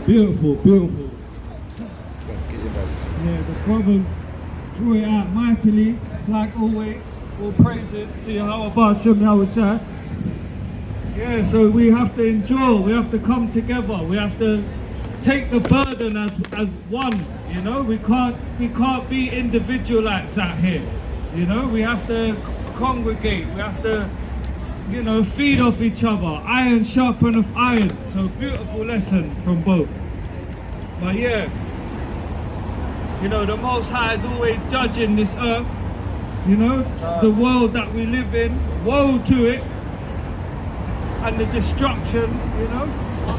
Beautiful, beautiful. Yeah, the brothers drew it out mightily, like always. All praises to Yahweh Shem Yahushua. Yeah, so we have to endure, we have to come together, we have to take the burden as one, you know. We can't be individualites out here, you know. We have to congregate, we have to, you know, feed off each other. Iron sharpeneth iron. So beautiful lesson from both. But yeah, you know, the Most High is always judging this earth, you know, the world that we live in. Woe to it, and the destruction, you know.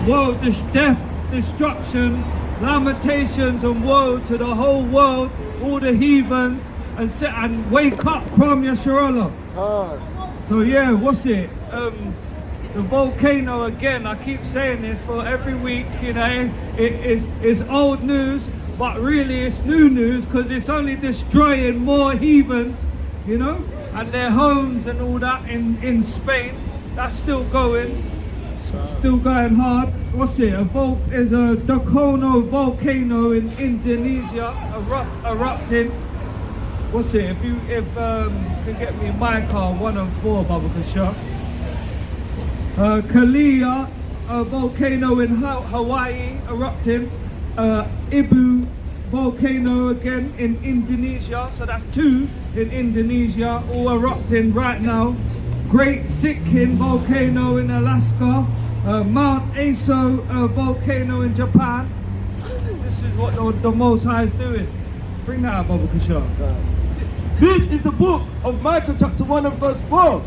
Woe, death, destruction, lamentations, and woe to the whole world, all the heathens, and wake up from Yasharallah. So yeah, what's it? The volcano again. I keep saying this for every week. You know, it's old news, but really it's new news because it's only destroying more heathens, you know, and their homes and all that in Spain. That's still going hard. What's it? There's a Dakono volcano in Indonesia erupting. What's it? If you can get me my car 1 and 4, Baba Kasha. Kalia, a volcano in Hawaii erupting. Ibu volcano again in Indonesia. So that's 2 in Indonesia, all erupting right now. Great Sikkim volcano in Alaska. Mount Aso volcano in Japan. This is what the Most High is doing. Bring that up, Baba Kasha. This is the book of Micah chapter 1 and verse 4.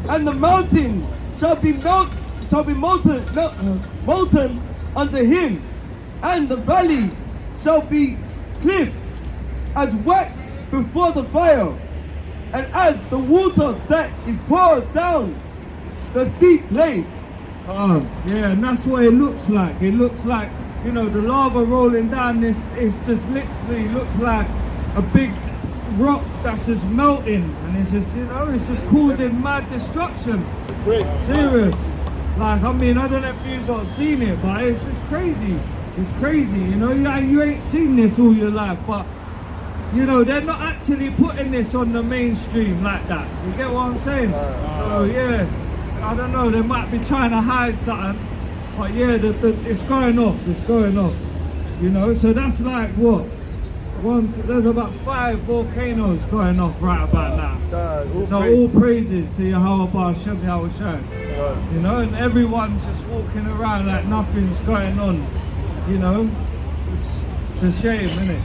And the mountain shall be molten unto him, and the valley shall be cliff as wax before the fire, and as the water that is poured down the steep place. Yeah, and that's what it looks like. It looks like, you know, the lava rolling down this is just literally looks like a big rock that's just melting, and it's just, you know, it's just causing mad destruction. Serious. Like, I mean, I don't know if you've not seen it, but it's just crazy. It's crazy, you know. You ain't seen this all your life, but you know, they're not actually putting this on the mainstream like that. You get what I'm saying? So yeah, I don't know, they might be trying to hide something, but yeah, it's going off, you know. So that's like what? There's about 5 volcanoes going off right about now. All praises to Yahweh Shem Yahushua. You know, and everyone's just walking around like nothing's going on, you know. It's a shame, isn't it?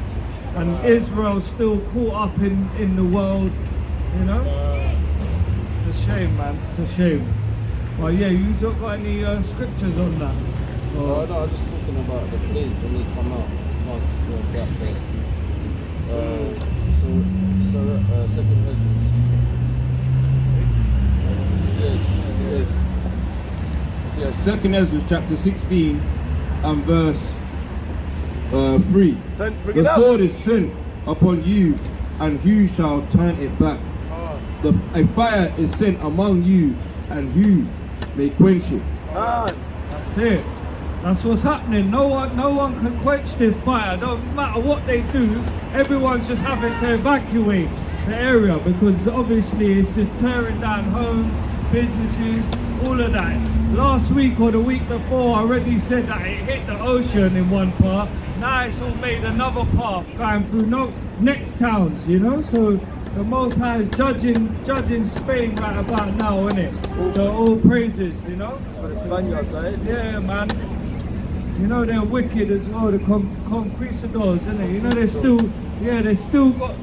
And Israel's still caught up in the world, you know. It's a shame, man. It's a shame. Well, yeah, you don't got any scriptures on that? No, I was just talking about the planes when they come out. Second Ezra. Yes. Yeah, Second Ezra chapter 16 and verse 3. The sword is sent upon you, and who shall turn it back? A fire is sent among you, and who may quench it? That's it. That's what's happening. No one can quench this fire. No matter what they do, everyone's just having to evacuate the area because obviously it's just tearing down homes, businesses, all of that. Last week or the week before, I already said that it hit the ocean in one part. Now it's all made another path going through next towns, you know. So the Most High is judging Spain right about now, isn't it? So all praises, you know. Yeah, man. You know they're wicked as well, the conquistadors, isn't it? You know they still got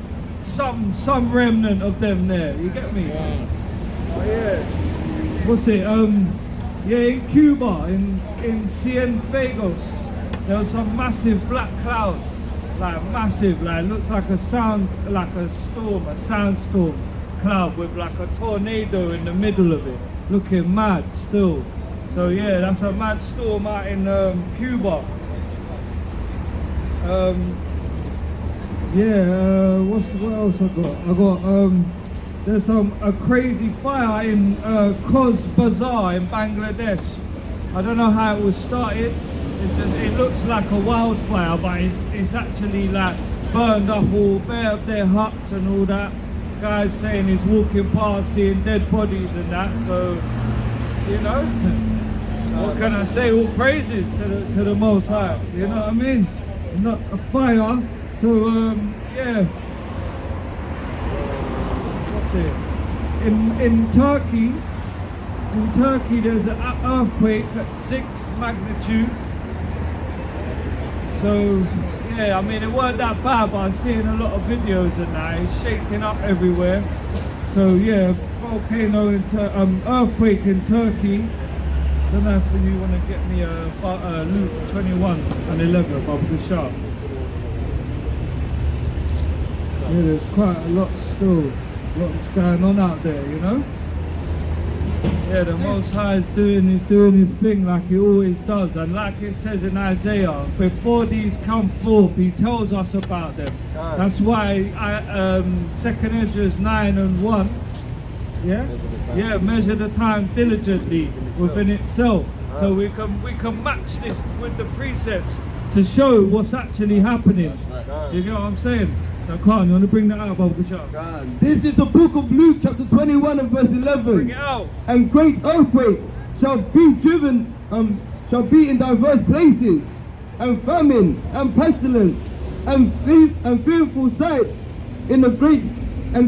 some remnant of them there. You get me? Yeah. Oh, yeah. What's it? Yeah, in Cuba, in Cienfuegos, there was some massive black cloud, like massive, like it looks like a sandstorm cloud with like a tornado in the middle of it, looking mad still. So yeah, that's a mad storm out in Cuba. What else I got? There's a crazy fire in Coz Bazar in Bangladesh. I don't know how it was started. It looks like a wildfire, but it's actually like burned up all bare of their huts and all that. Guys saying he's walking past seeing dead bodies and that. So, you know, what can I say? All praises to the Most High. You know what I mean? Not a fire. So yeah. What's it? In Turkey there's an earthquake at 6 magnitude. So yeah, I mean it weren't that bad, but I've seen a lot of videos and that. It's shaking up everywhere. So yeah, volcano earthquake in Turkey. Don't know if you want to get me Luke 21 and 11 above the sharp. Yeah, there's quite a lot still. What's going on out there, you know? Yeah, the Most High is doing his thing like he always does, and like it says in Isaiah, before these come forth, he tells us about them. That's why 2 Ezra 9 and 1, measure the time diligently within itself, so we can match this with the precepts to show what's actually happening. Do you get what I'm saying? Now, Khan, you want to bring that out, Baba Bashar? This is the book of Luke, chapter 21 and verse 11. Bring it out. And great earthquakes shall be in diverse places, and famine and pestilence and fearful sights and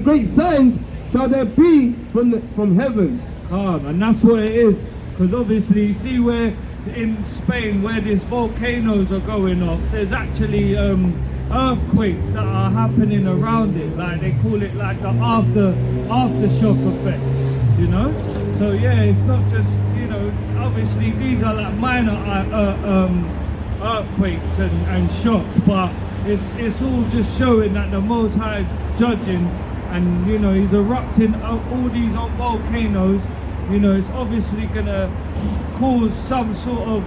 great signs shall there be from heaven. And that's what it is. Because obviously, you see where in Spain, where these volcanoes are going off, there's actually earthquakes that are happening around it, like they call it like the aftershock effect, you know. So yeah, it's not just, you know, obviously these are like minor earthquakes and shocks, but it's all just showing that the Most High is judging, and you know he's erupting all these volcanoes. You know, it's obviously gonna cause some sort of,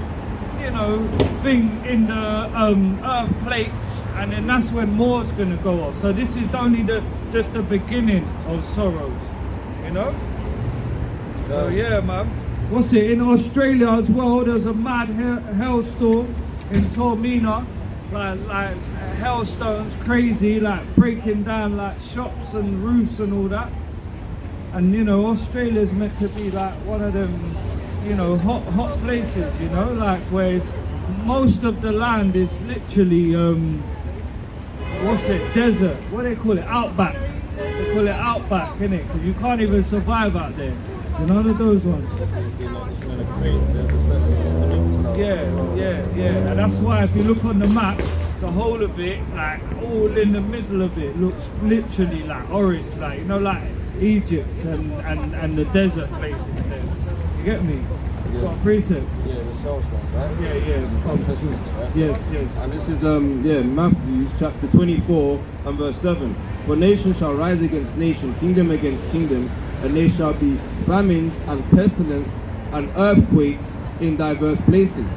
you know, thing in the earth plates, and then that's when more's gonna go off. So this is only just the beginning of sorrows, you know. So yeah, man. What's it in Australia as well? There's a mad hailstorm in Tormina, like hailstones, crazy, like breaking down like shops and roofs and all that. And you know, Australia's meant to be like one of them, you know, hot places, you know, like where most of the land is literally what's it, desert, what do they call it, outback. They call it outback, innit? Because you can't even survive out there. You know, those ones. Yeah. And that's why if you look on the map, the whole of it, like all in the middle of it, looks literally like orange, like, you know, like Egypt and the desert places there. You get me? Yeah. Got a precept. Yeah, the snowstorm, right? Yeah. Pestilence, right? Yes. And this is Matthew chapter 24 and verse 7. For nation shall rise against nation, kingdom against kingdom, and there shall be famines and pestilence and earthquakes in diverse places.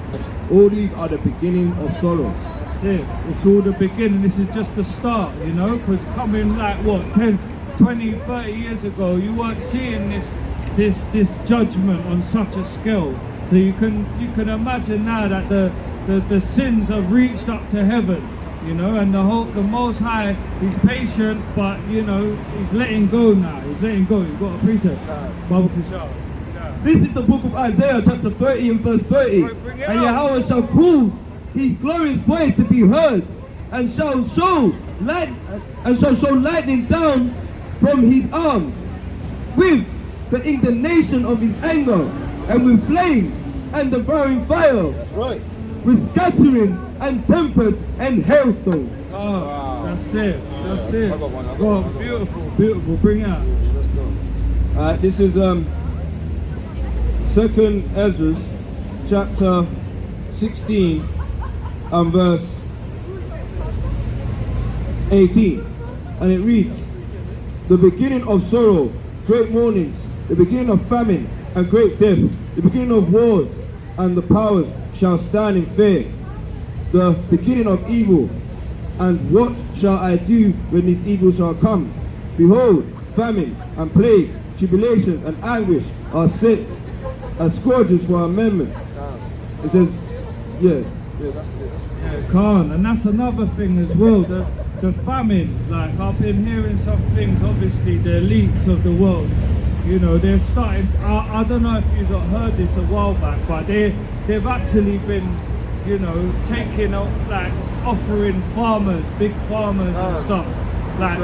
All these are the beginning of sorrows. That's it. It's all the beginning. This is just the start, you know, because coming like what, 10, 20, 30 years ago, you weren't seeing this judgment on such a scale. So you can imagine now that the sins have reached up to heaven, you know, and the Most High, he's patient, but you know, he's letting go now. He's letting go. You've got a precept. Baba Kishar. This is the book of Isaiah, chapter 30 and verse 30. And Yahweh shall cause his glorious voice to be heard, and shall show lightning down from his arm, with the indignation of his anger, and with flame and devouring fire. That's right. With scattering and tempest and hailstones. Wow. That's it. I got one. Beautiful. Bring it out. Let's go. This is 2 Ezra chapter 16 and verse 18, and it reads, the beginning of sorrow, great mournings, the beginning of famine and great death, the beginning of wars, and the powers shall stand in fear, the beginning of evil. And what shall I do when these evils shall come? Behold, famine and plague, tribulations and anguish are set as scourges for amendment, It says, yeah, that's it. Yeah, can't. And that's another thing as well, the famine. Like, I've been hearing some things, obviously, the elites of the world, you know, they're starting, I don't know if you've heard this a while back, but they've actually been, you know, taking out, like, offering farmers, big farmers and stuff, like,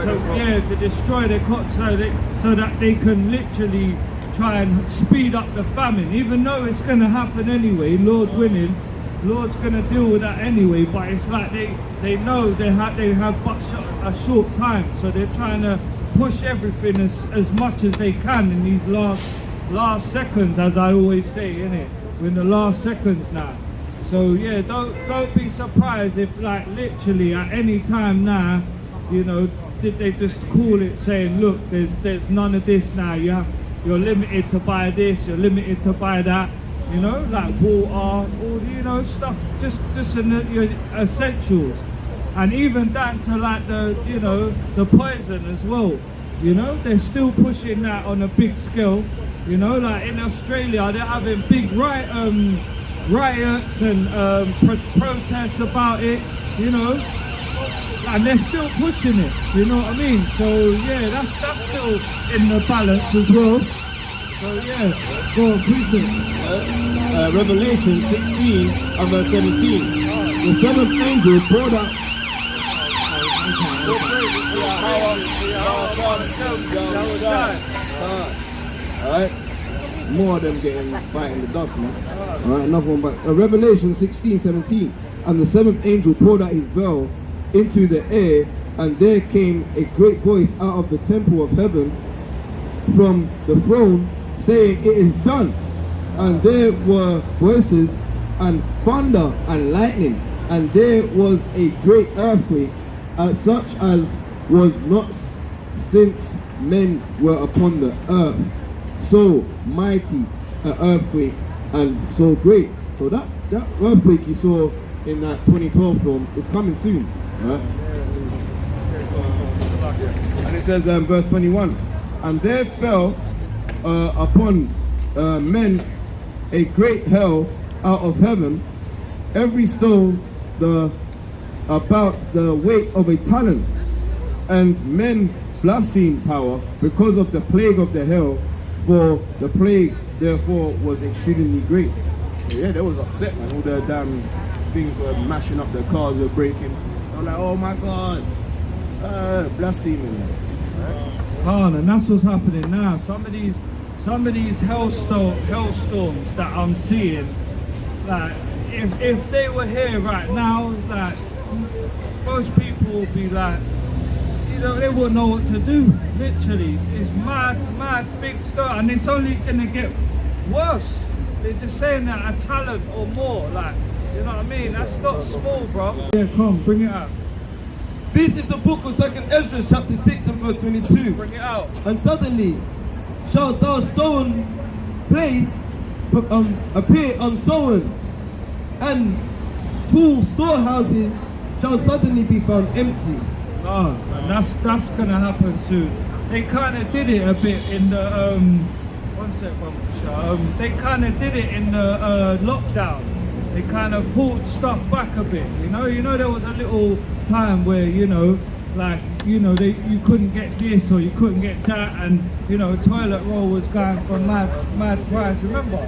to destroy their crops so that they can literally try and speed up the famine, even though it's going to happen anyway, Lord willing. Lord's going to deal with that anyway, but it's like they know they have but a short time, so they're trying to push everything as much as they can in these last seconds, as I always say, innit? We're in the last seconds now. So yeah, don't be surprised if, like, literally at any time now, you know, did they just call it saying, look, there's none of this now, you're limited to buy this, you're limited to buy that. You know, like water, all, you know, stuff, just in your essentials, and even down to like the, you know, the poison as well. You know, they're still pushing that on a big scale. You know, like in Australia, they're having big riots and protests about it. You know, and they're still pushing it. You know what I mean? So yeah, that's still in the balance as well. So yeah, go on, please. Revelation 16 and verse 17. The seventh angel poured out. Alright, more of them getting biting the dust, man. Alright, another one, but Revelation 16:17. And the seventh angel poured out his veil into the air, and there came a great voice out of the temple of heaven from the throne, saying, "It is done." And there were voices and thunder and lightning, and there was a great earthquake, such as was not since men were upon the earth. So mighty an earthquake and so great. So that earthquake you saw in that 2012 film is coming soon, right? And it says verse 21, and there fell upon men a great hail out of heaven, every stone about the weight of a talent, and men blasphemed power because of the plague of the hail, for the plague therefore was exceedingly great. So yeah, they was upset, man. All the damn things were mashing up, their cars were breaking. They were like, oh my God, blaspheming. Right? And that's what's happening now. Some of these hailstorms that I'm seeing, like, if they were here right now, like, most people would be like, you know, they wouldn't know what to do. Literally, it's mad big stuff, and it's only gonna get worse. They're just saying that a talent or more, like, you know what I mean? That's not small, bro. Yeah, come, bring it out. This is the book of 2nd Ezra, chapter 6 and verse 22. Bring it out. And suddenly shall thou sown place appear unsown, and full storehouses shall suddenly be found empty. No, and that's gonna happen soon. They kind of did it a bit in the they kind of did it in the lockdown. They kind of pulled stuff back a bit. You know, there was a little time where, you know, like, you know, you couldn't get this or you couldn't get that, and, you know, toilet roll was going for mad price. Remember?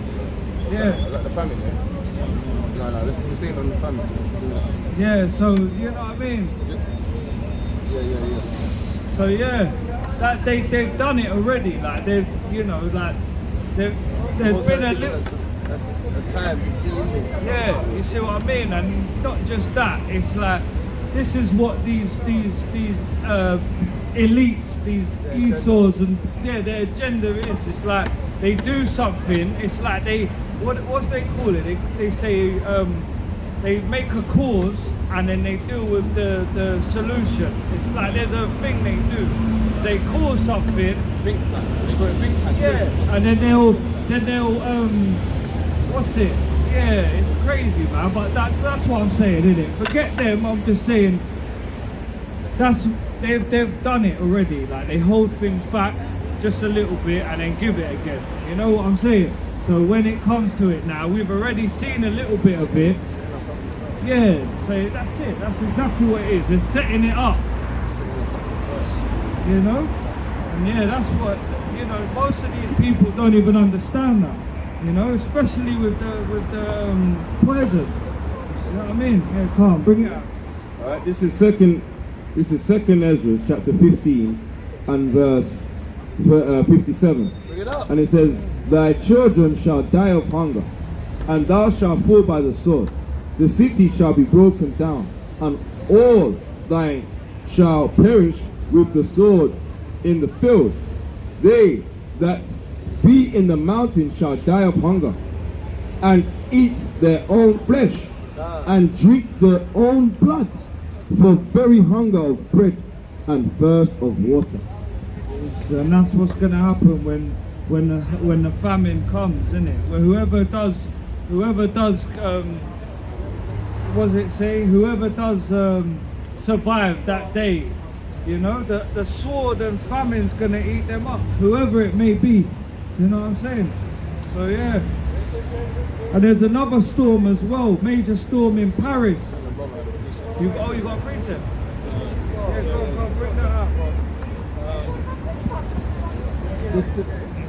Yeah. Like the famine, yeah? No, this thing's on the famine. Yeah, so you know what I mean. Yeah. So yeah, that they've done it already. Like they've, you know, like there's been a little time to see it. Yeah, you see what I mean? And not just that, it's like this is what these elites, these Esau's and their agenda is. It's like they do something, it's like they what they call it? They say they make a cause and then they deal with the solution. It's like there's a thing they do. They cause something. They call it think tank. Yeah, and then they'll what's it? Yeah, it's crazy, man. But that's what I'm saying, isn't it? Forget them. I'm just saying they've done it already. Like they hold things back just a little bit and then give it again. You know what I'm saying? So when it comes to it now, we've already seen a little bit of it. Setting us up to first. Yeah, so that's it. That's exactly what it is. They're setting it up, Setting us up to first. you know? And yeah, that's what, you know, most of these people don't even understand that, you know, especially with the poison. You know what I mean? Yeah, come on, bring it out. Alright, this is second Ezra chapter 15 and verse 57. Bring it up. And it says, thy children shall die of hunger, and thou shalt fall by the sword. The city shall be broken down, and all thine shall perish with the sword in the field. They that be in the mountains shall die of hunger, and eat their own flesh, and drink their own blood, for very hunger of bread and thirst of water. And that's what's going to happen when the famine comes, isn't it? Where whoever does, what does it say? Whoever does survive that day, you know, the sword and famine's going to eat them up, whoever it may be. You know what I'm saying? So yeah. And there's another storm as well, major storm in Paris. You got a precept? Yeah, go, bring that up.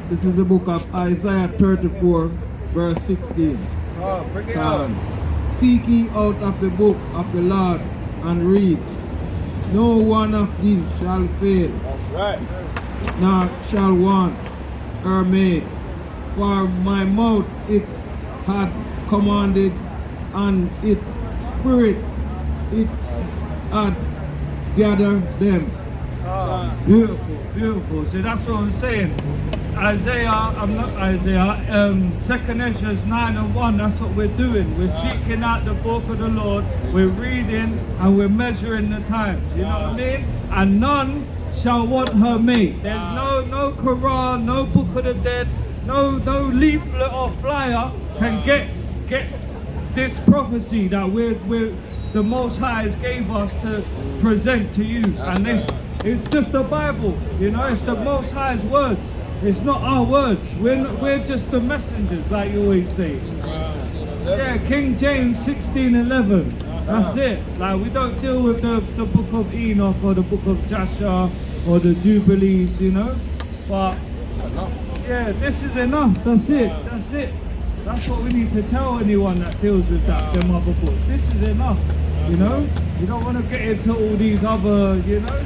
This is the book of Isaiah 34, verse 16. Oh, bring it out. Seek ye out of the book of the Lord and read. No one of these shall fail, That's right. nor shall want or made. For my mouth it had commanded, and its spirit it had gathered them. Beautiful, beautiful. See, that's what I'm saying. Second Ezra 9 and 1, that's what we're doing. We're seeking out the book of the Lord, we're reading and we're measuring the times. You know what I mean? And none shall want her mate. There's no Quran, no Book of the Dead, no leaflet or flyer can get this prophecy that we're the Most High gave us to present to you. And it's just the Bible, you know, it's the Most High's words. It's not our words. We're just the messengers, like you always say. Yeah, King James 16:11. That's it. Like, we don't deal with the book of Enoch or the book of Joshua or the Jubilees, you know. But yeah, this is enough. That's it. That's it. That's what we need to tell anyone that deals with them other books. This is enough. You know. You don't want to get into all these other, you know.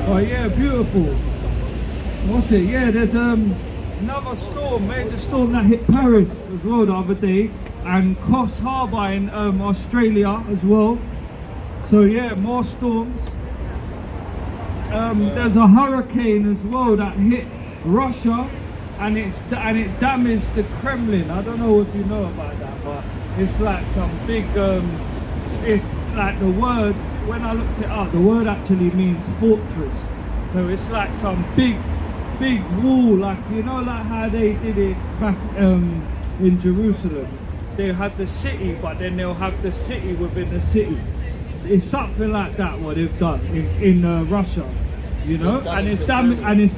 But yeah, beautiful. What's it? Yeah, there's another storm, major storm that hit Paris as well the other day, and Coast Harbour in Australia as well. So yeah, more storms. There's a hurricane as well that hit Russia, and it damaged the Kremlin. I don't know if you know about that, but it's like some big. It's like the word. When I looked it up, the word actually means fortress. So it's like some big wall, like, you know, like how they did it back in Jerusalem. They had the city, but then they'll have the city within the city. It's something like that what they've done in Russia, you know, and it's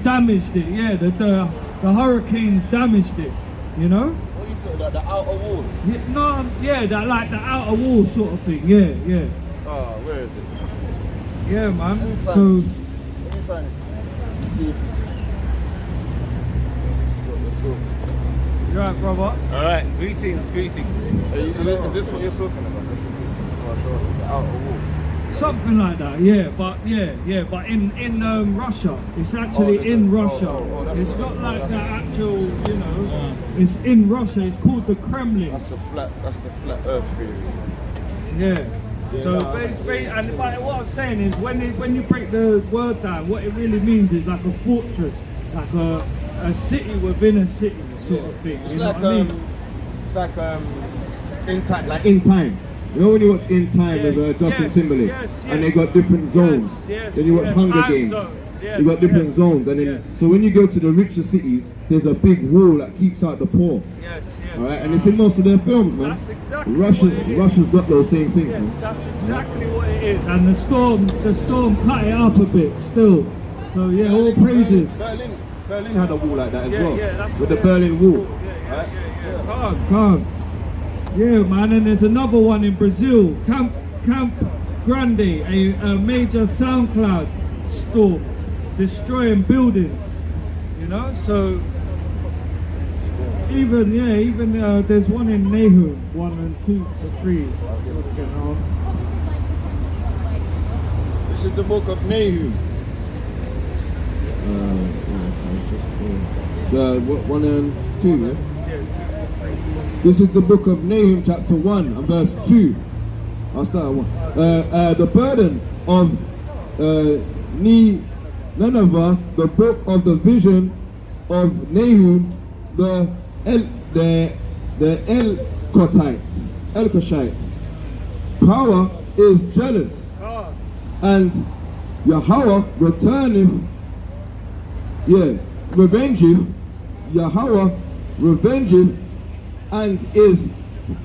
damaged it. Yeah, the hurricanes damaged it, you know. What are you talking about? The outer wall? Yeah, no, yeah, that like the outer wall sort of thing. Yeah. Oh, where is it? Yeah, man. Let me So. find it. See if it's what we're talking. You right, brother? Alright, greetings. Is this what you're talking about? The outer wall. Something like that, yeah, but in Russia, it's actually in Russia. It's not like the actual, you know, it's in Russia. It's called the Kremlin. That's the flat Earth theory. Yeah. So but what I'm saying is, when you break the word down, what it really means is like a fortress, like a city within a city sort of thing. It's you like know what I mean? it's like in time, Like In Time. You know when you watch In Time with Justin Timberlake, and they got different zones. Then you watch Hunger Time Games. zone. Yes, You got different zones, and then so when you go to the richer cities, there's a big wall that keeps out the poor. Yes. All right, and it's in most of their films, man. That's exactly what it is. Russia's got those same things, Yes, man. that's exactly what it is. And the storm cut it up a bit still. So yeah, all praises. Berlin had a wall like that as well, that's with the Berlin Wall. Yeah. Right? Calm. Yeah, man, and there's another one in Brazil, Camp Grande, a major SoundCloud storm, destroying buildings. You know, so even there's one in Nahum, 1 and 2 to 3. You know. This is the book of Nahum. The 1 and 2, yeah? This is the book of Nahum, chapter 1 and verse 2. I'll start at 1. The burden of Nineveh, the book of the vision of Nahum, the Elkoshite. Power is jealous, and Yahweh revengeth. Yahweh revengeth and is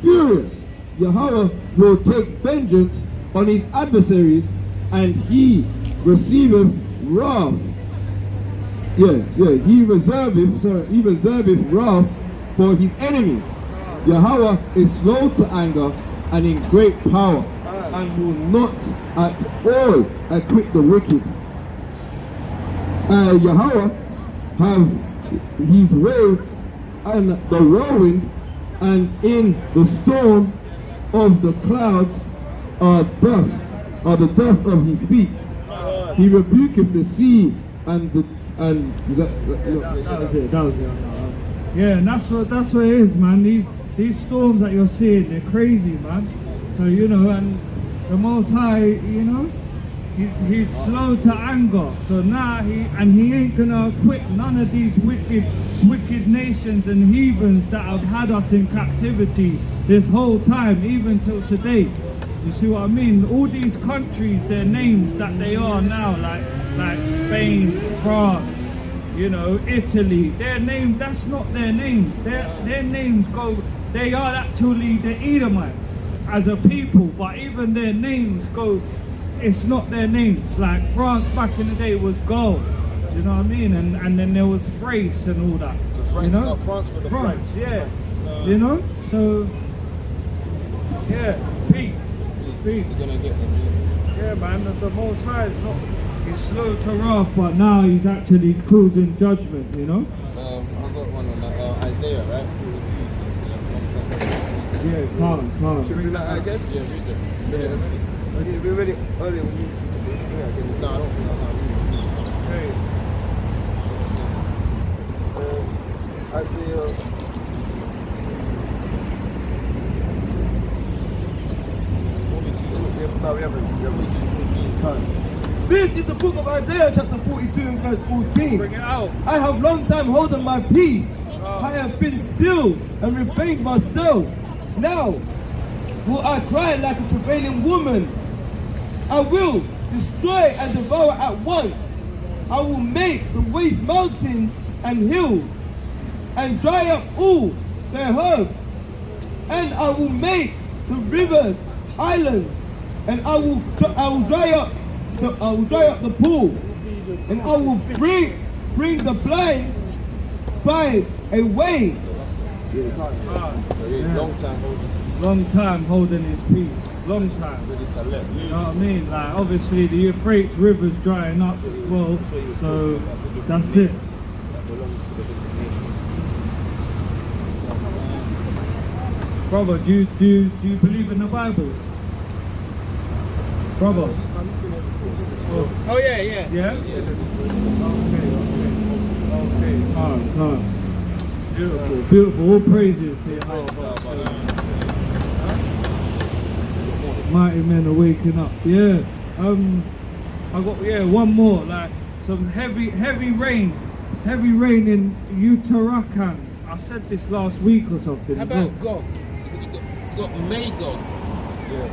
furious. Yahweh will take vengeance on his adversaries, and he receiveth wrath. He reserveth wrath for his enemies. Yahweh is slow to anger and in great power, and will not at all acquit the wicked. Yahweh have his way and the whirlwind, and in the storm of the clouds are the dust of his feet. He rebuketh the sea and that was it. Yeah, and that's what it is, man. These storms that you're seeing, they're crazy, man. So you know, and the Most High, you know, he's slow to anger. So now he ain't gonna quit none of these wicked nations and heathens that have had us in captivity this whole time, even till today. You see what I mean? All these countries, their names that they are now, like Spain, France, you know, Italy, their name, that's not their names. Their names go, they are actually the Edomites as a people, but even their names go, it's not their names. Like France back in the day was gold, you know what I mean? And then there was Thrace and all that. France, you know? not France, but the France, French. yeah. No. You know? So, yeah, peace. You're gonna get them. Yeah, man, the Most High is not, he's slow to wrath, but now he's actually causing judgment, you know? I got one on that. Isaiah, right? 42. Yeah, calm. Should we do that again? Yeah, read it. We read it earlier when you used to do it. No, I don't think I'm Isaiah. No, we haven't. This is the book of Isaiah, chapter 42 and verse 14. Bring it out. I have long time holden my peace. I have been still and refrained myself. Now will I cry like a travailing woman. I will destroy and devour at once. I will make the waste mountains and hills, and dry up all their herbs. And I will make the rivers islands, and I will dry up the pool, and I will bring the blind by a way. Long time holding his peace. Long time. You know what I mean? Like, obviously the Euphrates River's drying up as well, so that's it. Brother, do you believe in the Bible? Brother? Oh, yeah. Yeah? Okay, calm. Beautiful. All praises to Yahweh. Mighty men are waking up. Yeah. I got one more. Like some heavy rain in Utarakan. I said this last week or something. How about Gog? You got Magog. Yeah.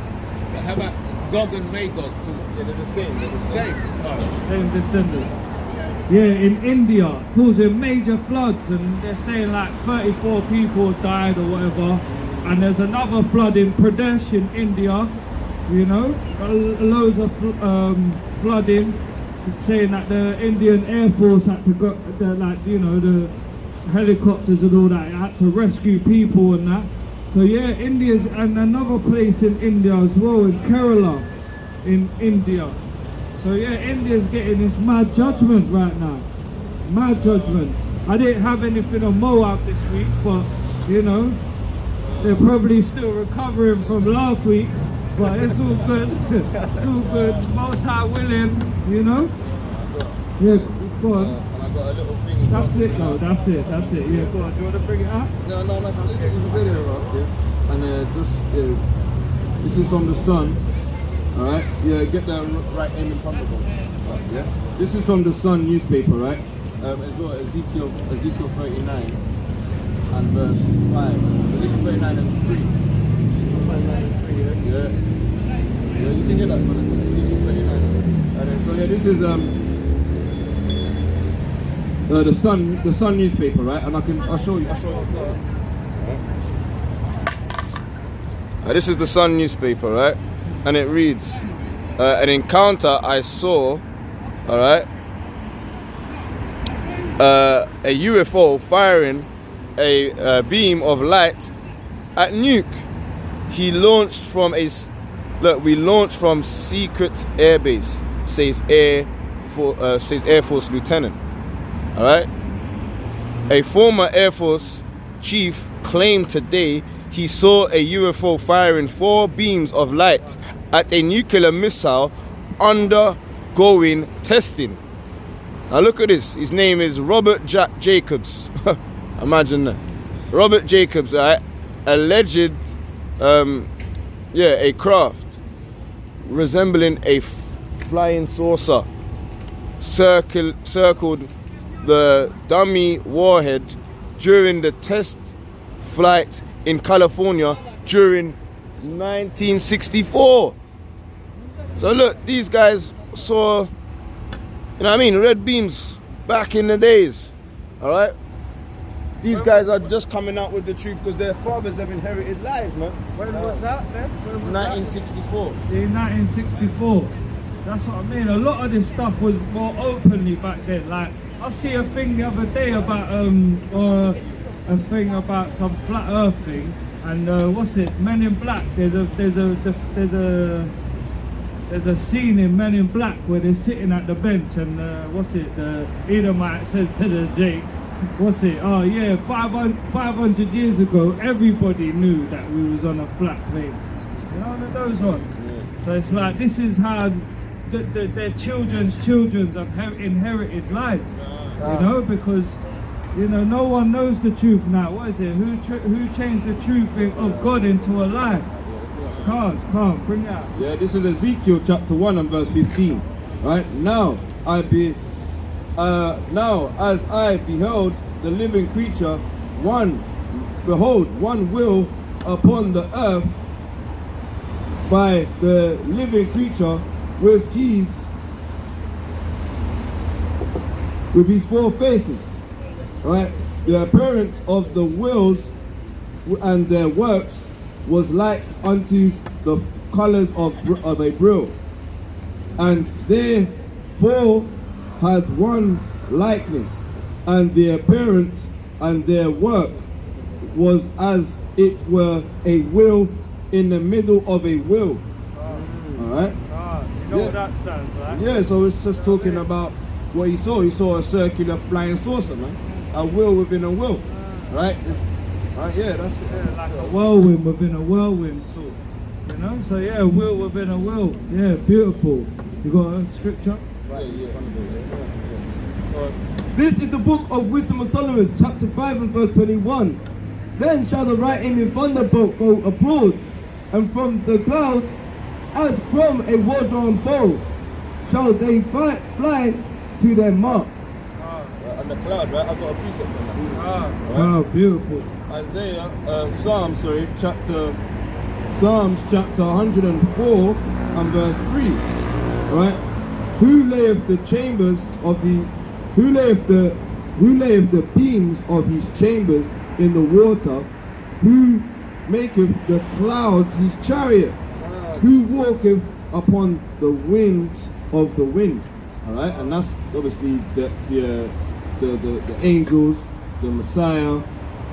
But how about Gog and Magog? Yeah, they're the same. Same descendants. Yeah, in India, causing major floods, and they're saying like 34 people died or whatever. And there's another flood in Pradesh in India, you know, loads of flooding, saying that the Indian Air Force had to go, like, you know, helicopters and all that. It had to rescue people and that. So yeah, India's, and another place in India as well, in Kerala, in India. So yeah, India's getting this mad judgment right now. Mad judgment. I didn't have anything on Moab this week, but you know, they're probably still recovering from last week. But it's all good. It's all good. Most High willing, you know. Yeah, go on. And I got a little thing. That's it, though. That's it. Yeah, go on. Do you want to bring it up? No, that's the video, right? Yeah. And this is from the Sun. All right. Yeah, get that right in front of us. Right, yeah. This is from the Sun newspaper, right? As well, Ezekiel 39 and verse 5. Ezekiel 39 and 3. Ezekiel 39 and 3. Yeah, you can get that one. Ezekiel 39. And then, so yeah, this is the Sun newspaper, right? And I'll show you. This is the Sun newspaper, right? And it reads, an encounter I saw, all right, a UFO firing a beam of light at Nuke. We launched from secret airbase, says Air Force Lieutenant. All right. A former Air Force chief claimed today he saw a UFO firing 4 beams of light at a nuclear missile undergoing testing. Now look at this. His name is Robert Jacobs. Imagine that. Robert Jacobs, right? Alleged, a craft resembling a flying saucer circled the dummy warhead during the test flight in California during 1964. So look, these guys saw, you know what I mean, red beams back in the days. All right, these guys are just coming out with the truth because their fathers have inherited lies, man. When was that, man? 1964. See, 1964. That's what I mean. A lot of this stuff was more openly back then. Like, I see a thing the other day about a thing about some flat Earth thing, and what's it? Men in Black. There's a scene in Men in Black where they're sitting at the bench, and what's it? The Edomite says to the Jake, what's it? Oh yeah, 500 years ago, everybody knew that we was on a flat plane. You know, those ones. Yeah. So it's like, this is how their children's have inherited lies. You know, because you know, no one knows the truth now. What is it? Who changed the truth of God into a lie? Come, bring it out. Yeah, this is Ezekiel chapter 1 and verse 15. Right? Now as I beheld the living creature, one will upon the earth by the living creature with his 4 faces. Right? The appearance of the wheels and their works was like unto the colors of a brill, and they 4 had one likeness, and the appearance and their work was as it were a wheel in the middle of a wheel. All right. You know what that sounds like? Yeah. So it's just talking about what he saw. He saw a circular flying saucer, man. A wheel within a wheel, right? Yeah, that's it. Yeah, like a whirlwind within a whirlwind, sort. You know, so yeah, a wheel within a wheel. Yeah, beautiful. You got a scripture? Right, yeah. This is the book of Wisdom of Solomon, chapter 5 and verse 21. Then shall the writing in thunderbolt go abroad, and from the cloud, as from a war-drawn bow, shall they fly to their mark. And the cloud, right? I've got a precept on that. Right? Beautiful. Psalms chapter 104 and verse 3. Right? Who layeth the beams of his chambers in the water? Who maketh the clouds his chariot? Who walketh upon the wings of the wind? All right, and that's obviously the angels the Messiah,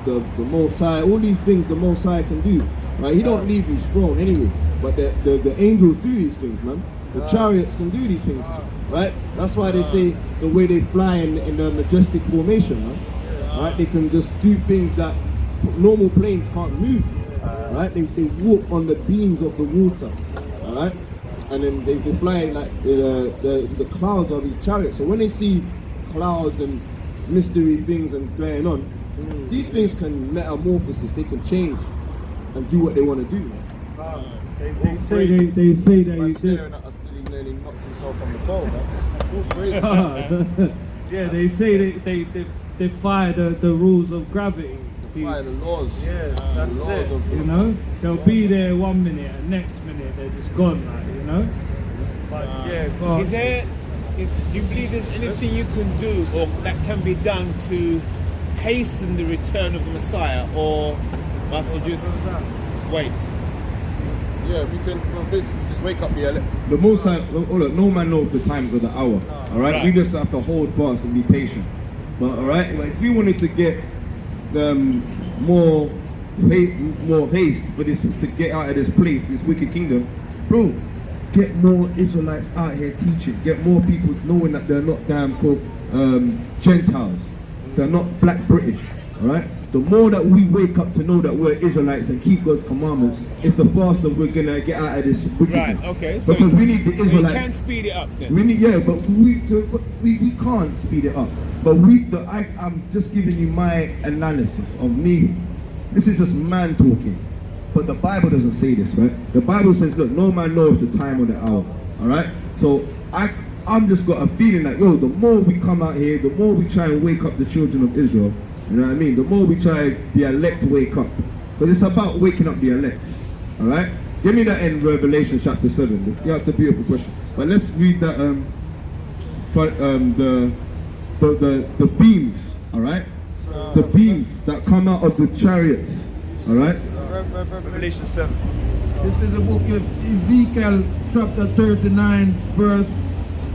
the Most High, all these things the Most High can do. Right? He don't leave his throne anyway, but the angels do these things, man. The chariots can do these things, right? That's why they say the way they fly in the majestic formation, man. Right? They can just do things that normal planes can't move. Right? They walk on the beams of the water. All right? And then they fly like the clouds of these chariots. So when they see clouds and mystery things and going on, these things can metamorphosis. They can change and do what they want to do. They say that he did. Staring at us till he nearly knocked himself on the pole, man. Yeah, they say they defy the rules of gravity. Defy the laws. Yeah, the that's laws it. of You know, they'll be there 1 minute and next minute they're just gone, like, you know. But yeah, go on. Do you believe there's anything you can do or that can be done to hasten the return of the Messiah, or must you just wait? Yeah, we can basically just wake up the Most High. Look, no man knows the times of the hour. All right, we just have to hold fast and be patient. But all right, like, if we wanted to get more haste for this to get out of this place, this wicked kingdom, bro. Get more Israelites out here teaching. Get more people knowing that they're not damn called Gentiles. They're not black British. All right. The more that we wake up to know that we're Israelites and keep God's commandments, it's the faster we're gonna get out of this wickedness. Right. Okay. So because we need the Israelites. You can speed it up then. We need, yeah, but we can't speed it up. But I'm just giving you my analysis of me. This is just man talking. But the Bible doesn't say this, right? The Bible says, look, no man knows the time or the hour. All right? So I'm just got a feeling like, yo, the more we come out here, the more we try and wake up the children of Israel, you know what I mean? The more we try the elect wake up. But it's about waking up the elect. All right? Give me that in Revelation chapter 7. That's a beautiful question. But let's read that the beams, all right? The beams that come out of the chariots, all right? Revelation 7. This is the book of Ezekiel chapter 39 verse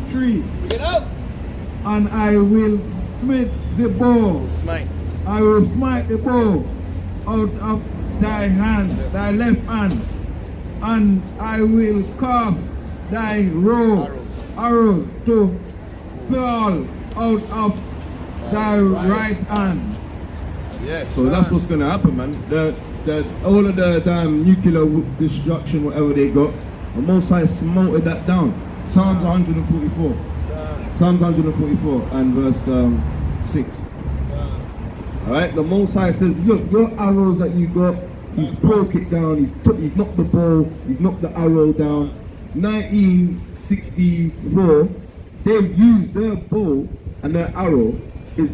3. Get up. And I will smite the bow. Smite. I will smite the bow out of thy hand, thy left hand, and I will cause thy arrows to fall out of thy right hand. Yeah, so that's what's gonna happen, man. All of the damn nuclear destruction, whatever they got, the Most High smelted that down. Psalms 144. Psalms 144 and verse 6. Alright, the Most High says, look, your arrows that you got, he's broke it down, he's knocked the bow, he's knocked the arrow down. 1964, they've used their bow and their arrow is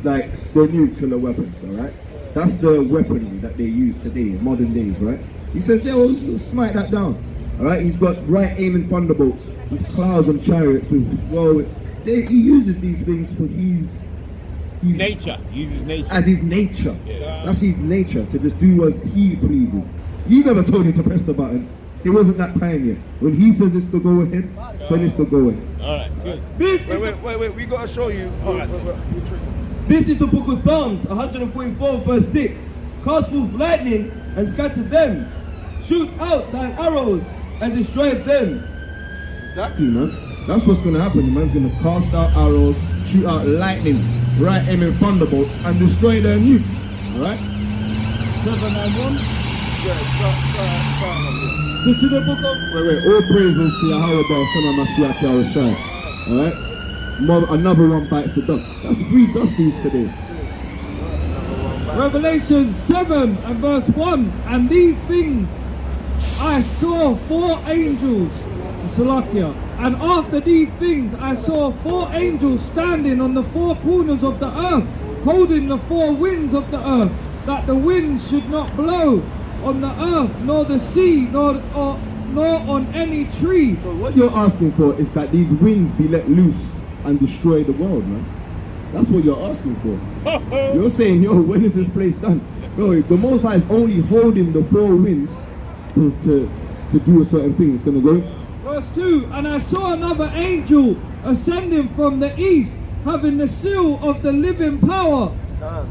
like their nuclear weapons, alright? That's the weaponry that they use today, in modern days, right? He says, they'll smite that down, alright? He's got right aiming thunderbolts with clouds and chariots. He uses these things for his nature. He uses nature. As his nature. Yeah. That's his nature, to just do as he pleases. He never told him to press the button. It wasn't that time yet. When he says it's to go ahead, then it's to go ahead. Alright, good. Wait, we gotta show you. This is the book of Psalms 144 verse 6. Cast forth lightning and scatter them. Shoot out thine arrows and destroy them. Exactly, man. That's what's gonna happen. The man's gonna cast out arrows, shoot out lightning, right aiming thunderbolts, and destroy their nukes. Alright? 7 and 1. Yeah, start. This is the book of... Wait. All praises to Yahweh, Son of Mashiach Yahushua. Alright? Another one bites the dust. That's 3 dusties today. Revelation 7 and verse 1. And these things I saw 4 angels, Salakia. And after these things I saw 4 angels standing on the 4 corners of the earth, holding the 4 winds of the earth, that the wind should not blow on the earth, nor the sea, nor on any tree. So what you're asking for is that these winds be let loose and destroy the world, man. That's what you're asking for. You're saying, yo, when is this place done? No, the Most High is only holding the 4 winds to do a certain thing. It's going to go into... Verse 2, and I saw another angel ascending from the east, having the seal of the living power,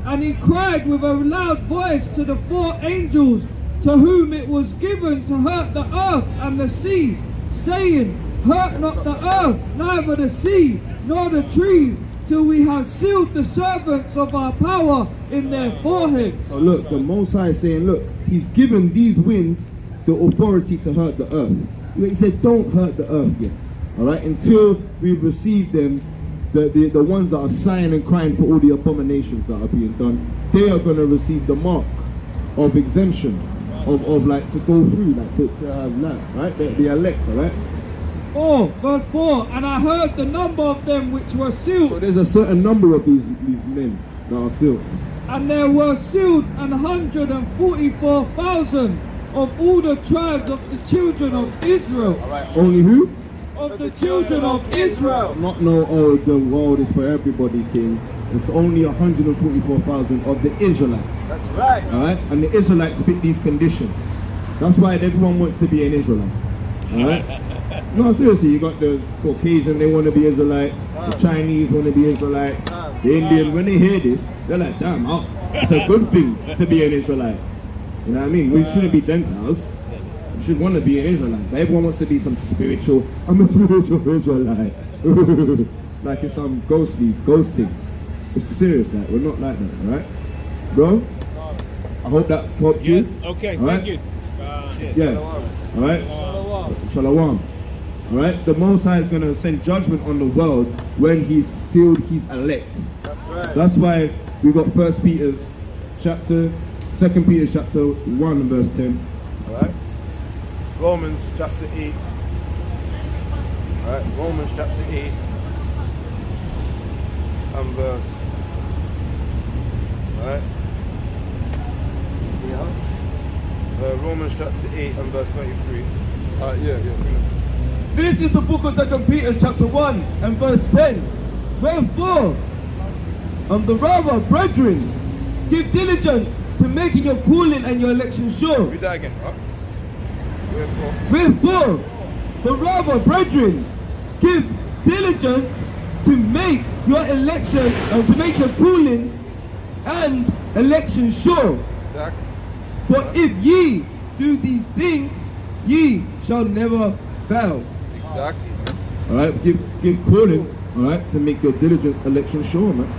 And he cried with a loud voice to the 4 angels to whom it was given to hurt the earth and the sea, saying, hurt not the earth, neither the sea, nor the trees, till we have sealed the servants of our power in their foreheads. So look, the Most High is saying, look, he's given these winds the authority to hurt the earth. He said, don't hurt the earth yet. All right, until we receive them, the ones that are sighing and crying for all the abominations that are being done, they are going to receive the mark of exemption, of like to go through, like to have that, right? The elect, all right? 4, verse 4, and I heard the number of them which were sealed. So there's a certain number of these men that are sealed. And there were sealed 144,000 of all the tribes of the children of Israel. All right. Only who? Of the children of Israel. Not no, oh, the world is for everybody thing. It's only 144,000 of the Israelites. That's right. All right, and the Israelites fit these conditions. That's why everyone wants to be an Israelite. All right. No, seriously, you got the Caucasian, they want to be Israelites. The Chinese want to be Israelites. The Indian, when they hear this, they're like, damn, it's a good thing to be an Israelite. You know what I mean? We shouldn't be Gentiles. We should want to be an Israelite. But everyone wants to be some spiritual, I'm a spiritual Israelite. Like it's some ghost thing. It's serious, like, we're not like that, alright? Bro, I hope that helps you. Okay, all right? thank you. Yeah, alright? Shalom. Alright, the Most High is going to send judgment on the world when he's sealed his elect. That's right. That's why we got 2 Peter chapter 1 and verse 10. Alright? Romans chapter 8. Alright, Romans chapter 8 and verse. Alright? Romans chapter 8 and verse 33. This is the book of 2 Peter chapter 1 and verse 10. Wherefore, the rather, brethren, give diligence to making your calling and your election sure. Read that again. Huh? Wherefore, the rather, brethren, give diligence to make your election and to make your calling and election sure. Exactly. For if ye do these things, ye shall never fail. Exactly. Alright, give calling, alright, to make your diligent election sure, man.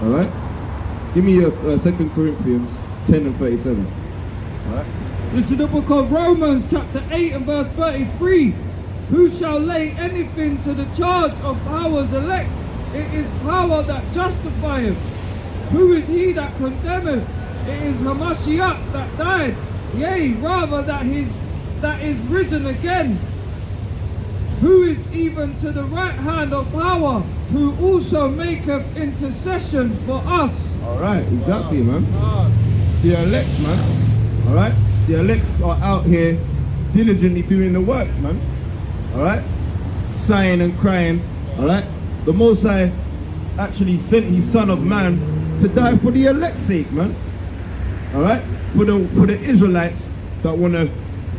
Alright? Give me your 2 Corinthians 10 and 37. Alright? This is the book of Romans chapter 8 and verse 33. Who shall lay anything to the charge of ours elect? It is power that justifieth. Who is he that condemneth? It is Hamashiach that died, yea, rather that is risen again, who is even to the right hand of power, who also maketh intercession for us. Alright, exactly, man. The elect, man. Alright? The elect are out here diligently doing the works, man. Alright? Sighing and crying. Alright? The Most High actually sent his Son of Man to die for the elect's sake, man. Alright? For the Israelites that want to,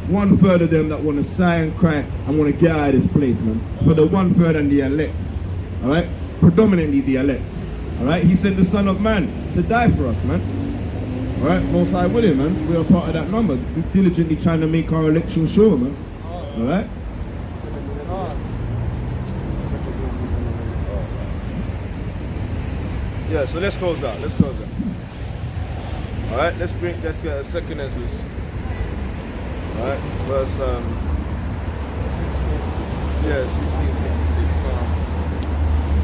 1/3 of them that want to sigh and cry and want to get out of this place, man. For the 1/3 and the elect. Alright? Predominantly the elect. Alright? He sent the Son of Man to die for us, man. Alright? Most High with him, man. We are part of that number. We're diligently trying to make our election sure, man. Alright? Yeah, so let's close that. Alright, let's get a second Ezra's. Alright, verse 1666 Psalms.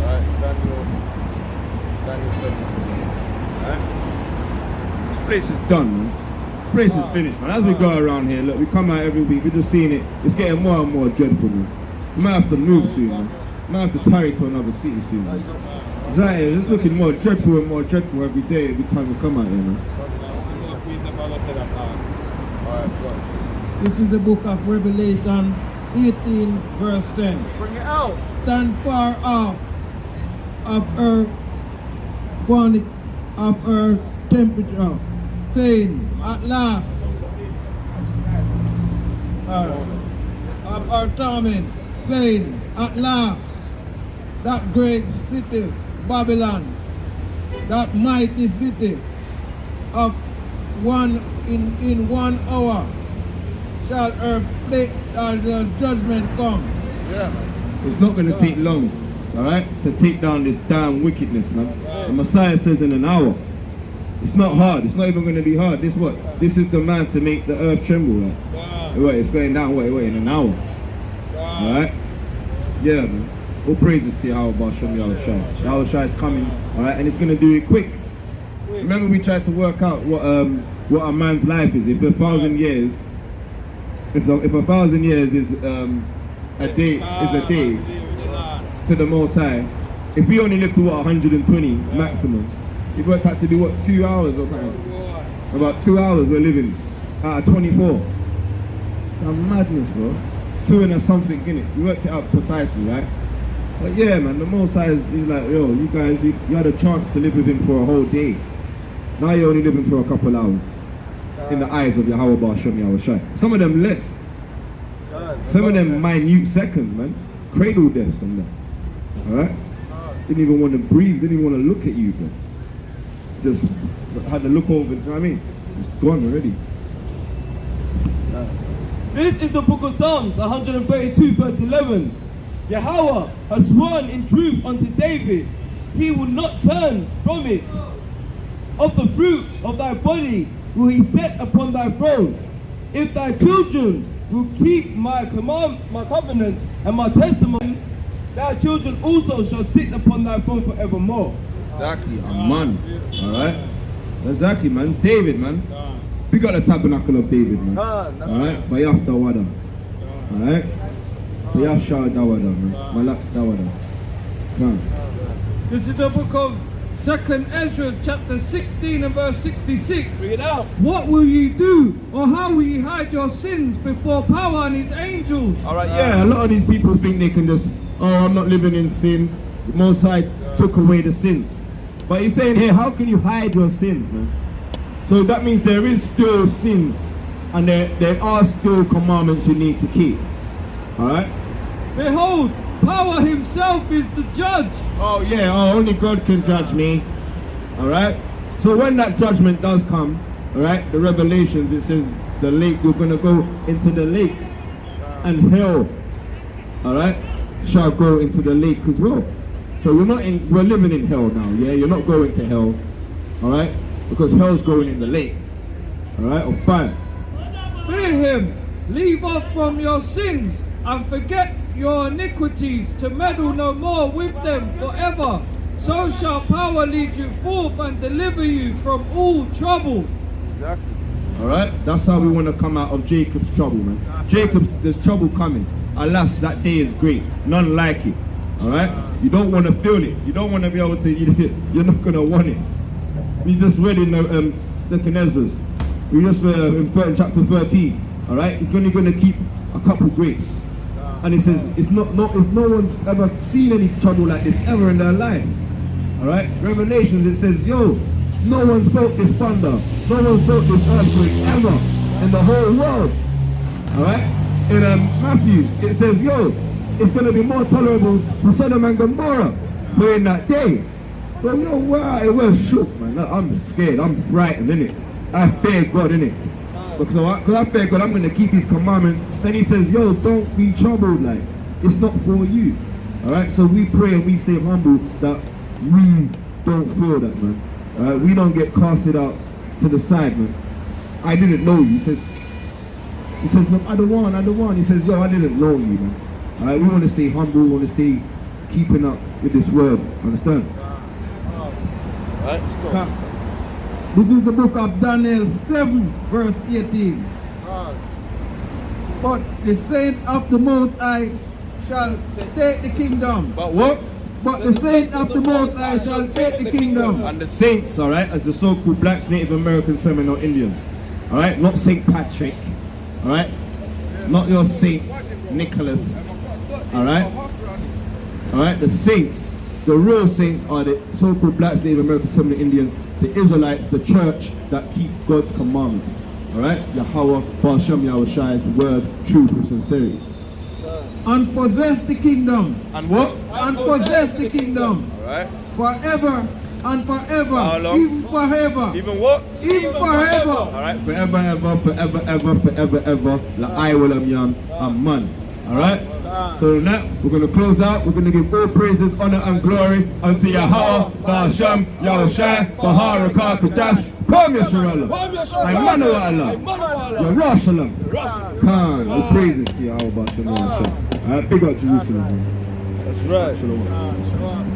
Alright, Daniel 17. Alright? This place is done, man. This place is finished, man. As we go around here, look, we come out every week, we're just seeing it. It's getting more and more dreadful, man. We might have to move soon, man. We might have to tarry to another city soon, man. Exactly, it's looking more dreadful and more dreadful every day, every time we come out here, man. This is the book of Revelation 18 verse 10. Bring it out. Stand far off of earth, of earth temperature, saying at last, of our torment, saying at last, that great city, Babylon, that mighty city of one in 1 hour shall the judgment come. It's not going to take long, all right, to take down this damn wickedness, man. The Messiah says in an hour. It's not hard. It's not even going to be hard. This is the man to make the earth tremble. Right? Wait, it's going down. Wait, in an hour. All right. Yeah, man. All praises to Yahweh Shem Yahushua. Yahushua is coming. All right, and it's going to do it quick. Remember, we tried to work out what a man's life is. If 1,000 years, if 1,000 years is a day to the Most High. If we only live to 120 maximum, it works out to be 2 hours or something. About 2 hours we're living out of 24. It's a madness, bro. 2 and a something in it. We worked it out precisely, right? But yeah, man, the Most High is like, yo, you guys, you had a chance to live with him for a whole day. Now you're only living for a couple hours in the eyes of Yahweh Ba'ashem Yahushua. Some of them less. Some of them minute seconds, man. Cradle deaths and that. Alright? Didn't even want to breathe, didn't even want to look at you, bro. Just had to look over, you know what I mean? It's gone already. This is the book of Psalms 132 verse 11. Yahweh has sworn in truth unto David, he will not turn from it. Of the fruit of thy body will he set upon thy throne. If thy children will keep my covenant and my testimony, thy children also shall sit upon thy throne forevermore. Exactly, man. Alright? Exactly, man. David, man. We got the tabernacle of David, man. Alright? Bayaf Dawada. Alright? Bayaf Shah Dawada, man. Malak Dawada. Man. This is the book of 2nd Ezra, chapter 16 and verse 66. Bring it out. What will ye do, or how will ye hide your sins before power and his angels? Alright, yeah, a lot of these people think they can just, oh, I'm not living in sin. The Most High took away the sins. But he's saying here, how can you hide your sins, man? So that means there is still sins, and there are still commandments you need to keep. Alright? Behold, power himself is the judge. Oh yeah, only God can judge me. Alright? So when that judgment does come, alright, the Revelations, it says the lake, you're going to go into the lake, and hell, alright, shall go into the lake as well. So we're living in hell now, yeah? You're not going to hell, alright? Because hell's going in the lake, alright, of fire. Fear him, leave off from your sins, and forget your iniquities, to meddle no more with them forever. So shall power lead you forth and deliver you from all trouble. Exactly. Alright, that's how we want to come out of Jacob's trouble, man. Jacob, there's trouble coming. Alas, that day is great. None like it. Alright? You don't want to feel it. You don't want to be able to, you're not going to want it. We just read in the 2nd Ezra. We just read in chapter 13. Alright? He's only going to keep a couple grapes. And he says, if no one's ever seen any trouble like this ever in their life. Alright? Revelations, it says, yo, no one's felt this thunder. No one's felt this earthquake ever in the whole world. Alright? In Matthew, it says, yo, it's going to be more tolerable for Sodom and Gomorrah in that day. So, yo, we're shook, man. I'm scared. I'm frightened, innit? I fear God, innit? Because I fear God, I'm going to keep his commandments. Then he says, yo, don't be troubled, like, it's not for you. Alright? So we pray and we stay humble that we don't feel that, man. We don't get casted out to the side, man. I didn't know you. He says, no, I don't want. He says, yo, I didn't know you, man. Alright, we want to stay humble, we want to stay keeping up with this word. Understand? Alright, let's go. This is the book of Daniel 7 verse 18. But the saint of the Most High shall take the kingdom. But what? But the saint of the Most High shall take the kingdom. And the saints, alright, as the so-called blacks, Native American, Seminole Indians. Alright, not Saint Patrick. Alright? Not your saints, Nicholas. Alright? Alright, the saints, the real saints are the so-called blacks, Native American, Seminole Indians, the Israelites, the church that keep God's commandments. Alright? Yahweh, Ba'ashem Yahushua's word, truth and sincerity. And possess the kingdom. And what? And possess the kingdom. Alright? Forever and forever. How long? Even forever. Even what? Even forever. Alright. Forever, ever, forever, ever, forever, ever. La I will am young, I'm man. Alright? So now we're going to close out. We're going to give all praises, honor, and glory unto Yahweh, Ba'asham, Yahushai, Bahar, Kadash, Pam Yasharallah, Imanu Allah, Yarashalam, Khan. All praises to Yahweh, Ba'asham, Yahushai. Alright, big up Jerusalem. That's right. Shalom.